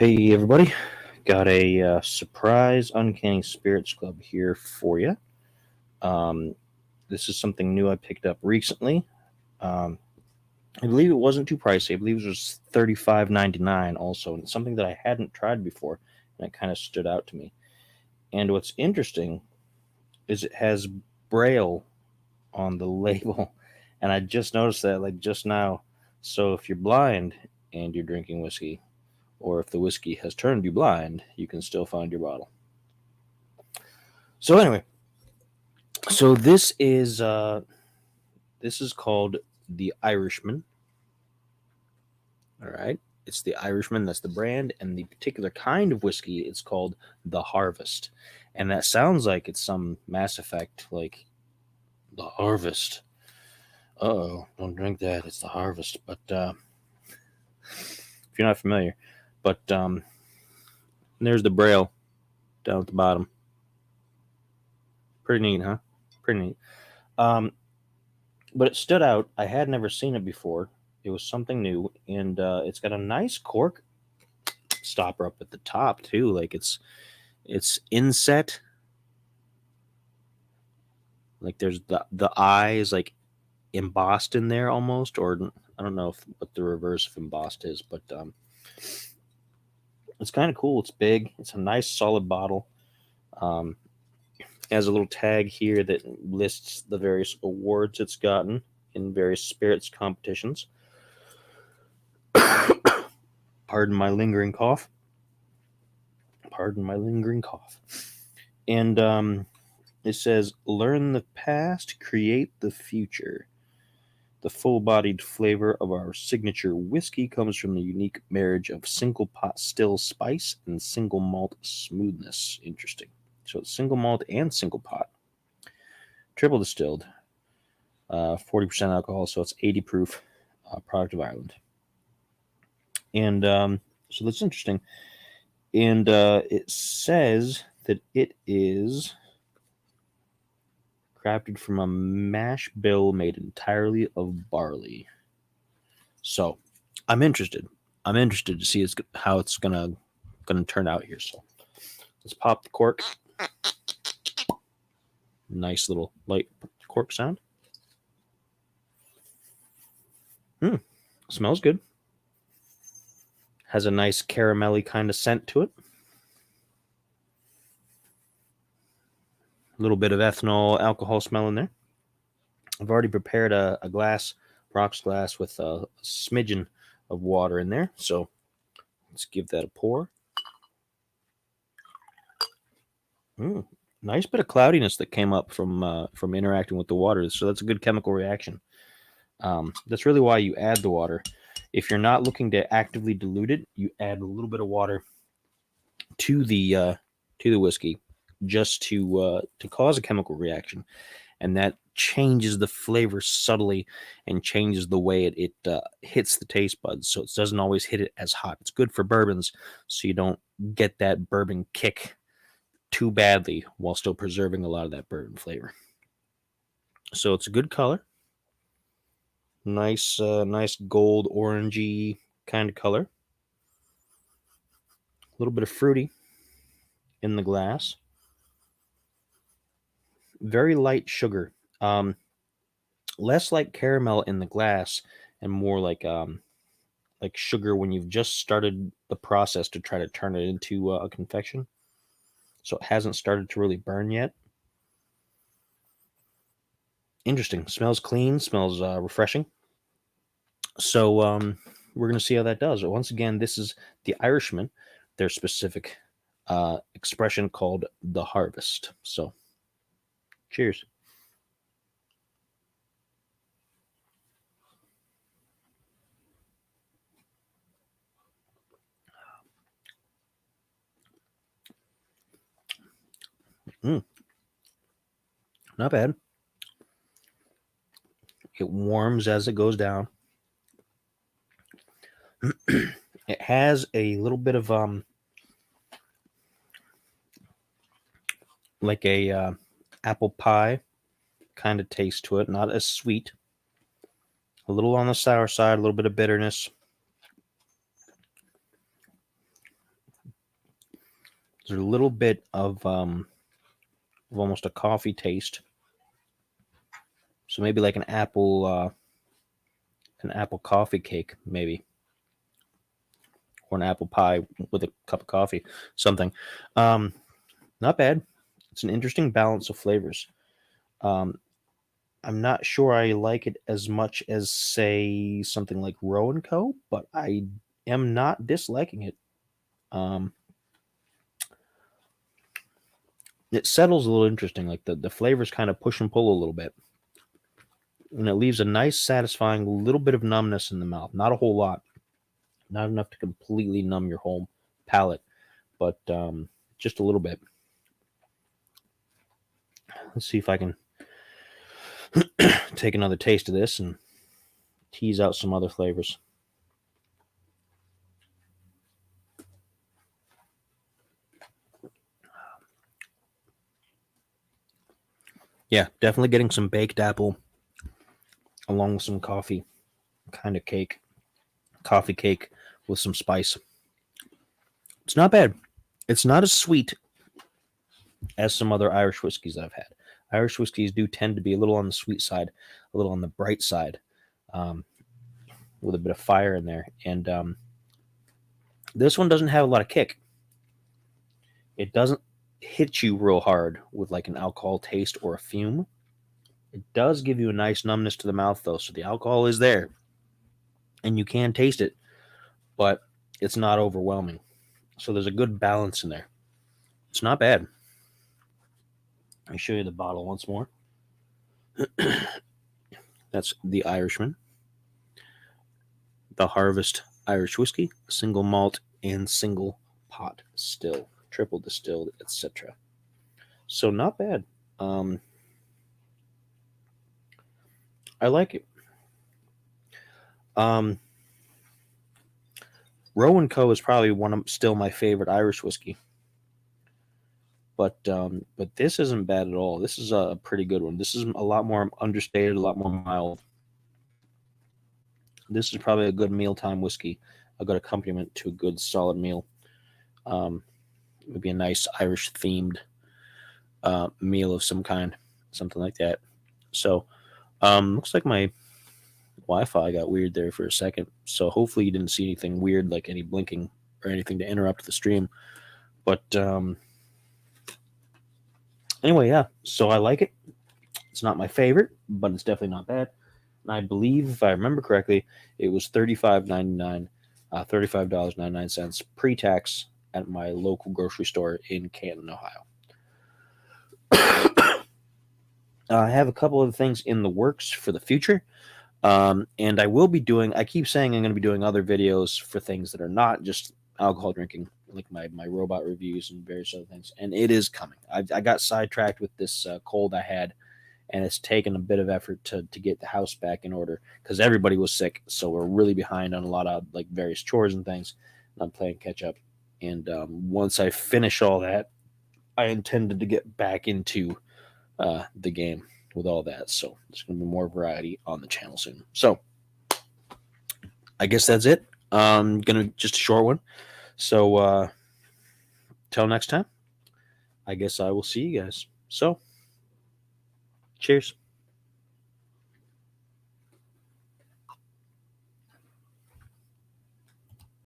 Hey everybody, got a surprise Uncanny Spirits Club here for you. Um, this is something new I picked up recently. Um, I believe it wasn't too pricey. I believe it was $35.99 also, and it's something that I hadn't tried before, and it kind of stood out to me. And what's interesting is it has Braille on the label, and I just noticed that like just now. So if you're blind and you're drinking whiskey, or if the whiskey has turned you blind, you can still find your bottle. So anyway, so this is called the Irishman. All right, it's the Irishman. That's the brand, and the particular kind of whiskey it's called the Harvest, and that sounds like it's some Mass Effect like the Harvest. Oh, don't drink that. It's the Harvest. But if you're not familiar, but there's the Braille down at the bottom. Pretty neat, huh? Pretty neat. But it stood out. I had never seen it before. It was something new, and it's got a nice cork stopper up at the top too. Like it's inset. Like there's the eye is like embossed in there almost, or I don't know what the reverse of embossed is, but it's kind of cool. It's big. It's a nice solid bottle. Um, has a little tag here that lists the various awards it's gotten in various spirits competitions. Pardon my lingering cough. And it says, learn the past, create the future. The full-bodied flavor of our signature whiskey comes from the unique marriage of single pot still spice and single malt smoothness. Interesting. So it's single malt and single pot. Triple distilled. 40% alcohol, so it's 80 proof. Product of Ireland. And so that's interesting. And it says that it is crafted from a mash bill made entirely of barley. So I'm interested. I'm interested to see how it's gonna turn out here. So let's pop the cork. Nice little light cork sound. Smells good. Has a nice caramelly kind of scent to it. A little bit of ethanol alcohol smell in there. I've already prepared a glass, rocks glass, with a smidgen of water in there. So let's give that a pour. Nice bit of cloudiness that came up from interacting with the water. So that's a good chemical reaction. That's really why you add the water. If you're not looking to actively dilute it, you add a little bit of water to the whiskey just to cause a chemical reaction, and that changes the flavor subtly and changes the way it hits the taste buds. So it doesn't always hit it as hot. It's good for bourbons, so you don't get that bourbon kick too badly while still preserving a lot of that bourbon flavor. So it's a good color. Nice gold orangey kind of color. A little bit of fruity in the glass. Very light sugar. Less like caramel in the glass and more like sugar when you've just started the process to try to turn it into a confection. So it hasn't started to really burn yet. Interesting. Smells clean. Smells refreshing. So we're going to see how that does. Once again, this is the Irishman, their specific expression called the Harvest. So cheers. Not bad. It warms as it goes down. It has a little bit of like a apple pie kind of taste to it. Not as sweet. A little on the sour side. A little bit of bitterness. There's a little bit of almost a coffee taste. So maybe like an apple coffee cake, maybe, or an apple pie with a cup of coffee, something. Not bad. It's an interesting balance of flavors. Um, I'm not sure I like it as much as, say, something like Roe and Co., but I am not disliking it. Um, it settles a little interesting. Like the flavors kind of push and pull a little bit. And it leaves a nice, satisfying little bit of numbness in the mouth. Not a whole lot. Not enough to completely numb your whole palate, but just a little bit. Let's see if I can take another taste of this and tease out some other flavors. Yeah, definitely getting some baked apple along with some coffee kind of cake. Coffee cake with some spice. It's not bad. It's not as sweet as some other Irish whiskeys that I've had. Irish whiskeys do tend to be a little on the sweet side, a little on the bright side, um, with a bit of fire in there. And this one doesn't have a lot of kick. It doesn't hit you real hard with like an alcohol taste or a fume. It does give you a nice numbness to the mouth, though, so the alcohol is there, and you can taste it, but it's not overwhelming. So there's a good balance in there. It's not bad. Let me show you the bottle once more. That's the Irishman, the Harvest Irish Whiskey, single malt and single pot still, triple distilled, etc. So not bad. I like it. Roe and Co. is probably one of still my favorite Irish whiskey, but this isn't bad at all. This is a pretty good one. This is a lot more understated, a lot more mild. This is probably a good mealtime whiskey, a good accompaniment to a good solid meal. Maybe a nice Irish themed meal of some kind, something like that. So, looks like my Wi-Fi got weird there for a second. So hopefully you didn't see anything weird, like any blinking or anything to interrupt the stream. But anyway, yeah. So I like it. It's not my favorite, but it's definitely not bad. And I believe, if I remember correctly, it was $35.99, $35.99 pre-tax at my local grocery store in Canton, Ohio. I have a couple of things in the works for the future. And I will be doing, I keep saying I'm going to be doing other videos for things that are not just alcohol drinking, like my robot reviews and various other things. And it is coming. I got sidetracked with this cold I had, and it's taken a bit of effort to get the house back in order because everybody was sick. So we're really behind on a lot of like various chores and things. And I'm playing catch up. And once I finish all that, I intended to get back into the game with all that. So there's going to be more variety on the channel soon. So I guess that's it. Gonna just a short one. So till next time, I guess I will see you guys. So cheers.